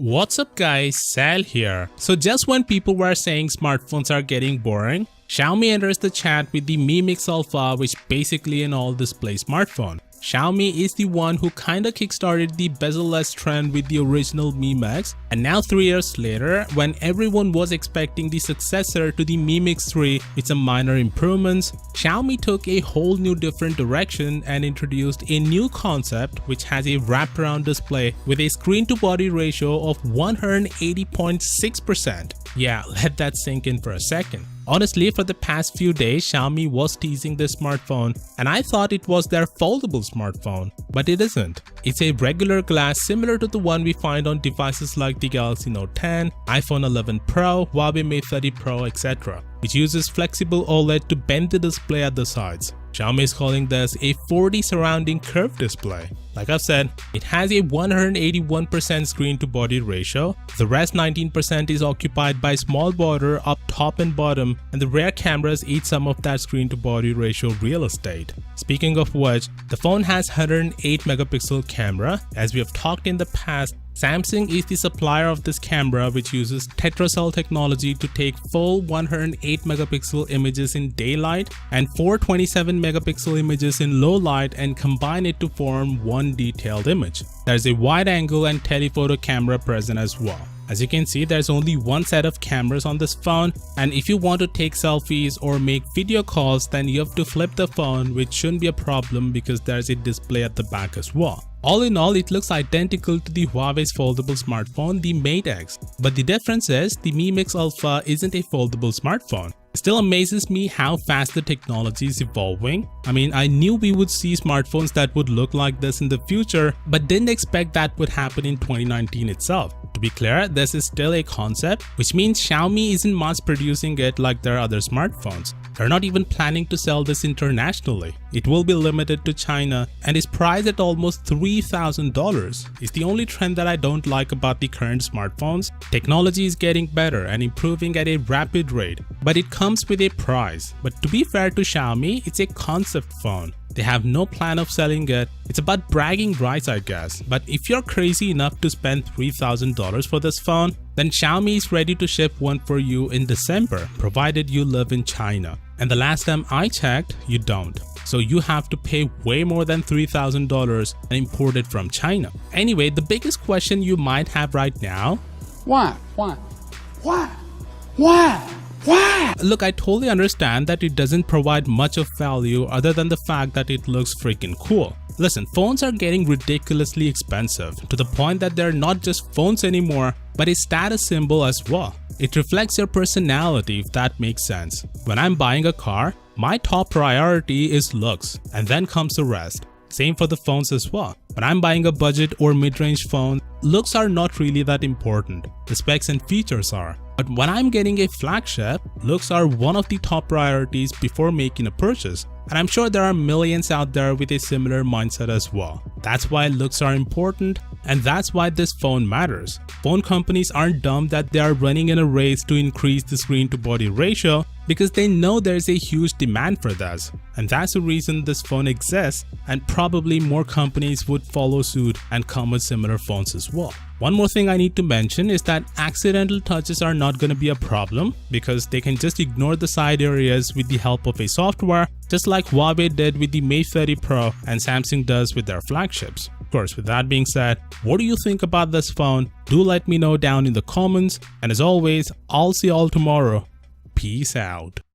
What's up guys, Sal here. So just when people were saying smartphones are getting boring, Xiaomi enters the chat with the Mi Mix Alpha, which basically an all-display smartphone. Xiaomi is the one who kinda kickstarted the bezel-less trend with the original Mi Mix, and now 3 years later, when everyone was expecting the successor to the Mi Mix 3 with some minor improvements, Xiaomi took a whole new different direction and introduced a new concept which has a wraparound display with a screen-to-body ratio of 180.6%. Yeah, let that sink in for a second. Honestly, for the past few days, Xiaomi was teasing this smartphone and I thought it was their foldable smartphone, but it isn't. It's a regular glass similar to the one we find on devices like the Galaxy Note 10, iPhone 11 Pro, Huawei Mate 30 Pro, etc., which uses flexible OLED to bend the display at the sides. Xiaomi is calling this a 4D surrounding curved display. Like I've said, it has a 181% screen to body ratio, the rest 19% is occupied by small border up top and bottom, and the rear cameras eat some of that screen to body ratio real estate. Speaking of which, the phone has 108 megapixel camera. As we have talked in the past, Samsung is the supplier of this camera, which uses tetracell technology to take full 108 megapixel images in daylight and 427 megapixel images in low light and combine it to form one detailed image. There's a wide angle and telephoto camera present as well. As you can see, there's only one set of cameras on this phone, and if you want to take selfies or make video calls, then you have to flip the phone, which shouldn't be a problem because there's a display at the back as well. All in all, it looks identical to the Huawei's foldable smartphone, the Mate X. But the difference is, the Mi Mix Alpha isn't a foldable smartphone. It still amazes me how fast the technology is evolving. I mean, I knew we would see smartphones that would look like this in the future, but didn't expect that would happen in 2019 itself. To be clear, this is still a concept, which means Xiaomi isn't mass producing it like their other smartphones. They're not even planning to sell this internationally. It will be limited to China and is priced at almost $3,000. It's the only trend that I don't like about the current smartphones. Technology is getting better and improving at a rapid rate, but it comes with a price. But to be fair to Xiaomi, it's a concept phone. They have no plan of selling it. It's about bragging rights, I guess. But if you're crazy enough to spend $3,000 for this phone, then Xiaomi is ready to ship one for you in December, provided you live in China. And the last time I checked, you don't. So you have to pay way more than $3,000 and import it from China. Anyway, the biggest question you might have right now: Why? Look, I totally understand that it doesn't provide much of value other than the fact that it looks freaking cool. Listen, phones are getting ridiculously expensive to the point that they're not just phones anymore, but a status symbol as well. It reflects your personality, if that makes sense. When I'm buying a car, my top priority is looks, and then comes the rest. Same for the phones as well. When I'm buying a budget or mid-range phone, looks are not really that important. The specs and features are. But when I'm getting a flagship, looks are one of the top priorities before making a purchase. And I'm sure there are millions out there with a similar mindset as well. That's why looks are important, and that's why this phone matters. Phone companies aren't dumb that they are running in a race to increase the screen to body ratio, because they know there's a huge demand for this. And that's the reason this phone exists, and probably more companies would follow suit and come with similar phones as well. One more thing I need to mention is that accidental touches are not going to be a problem, because they can just ignore the side areas with the help of a software, just like Huawei did with the Mate 30 Pro and Samsung does with their flagships. Of course, with that being said, what do you think about this phone? Do let me know down in the comments, and as always, I'll see you all tomorrow. Peace out.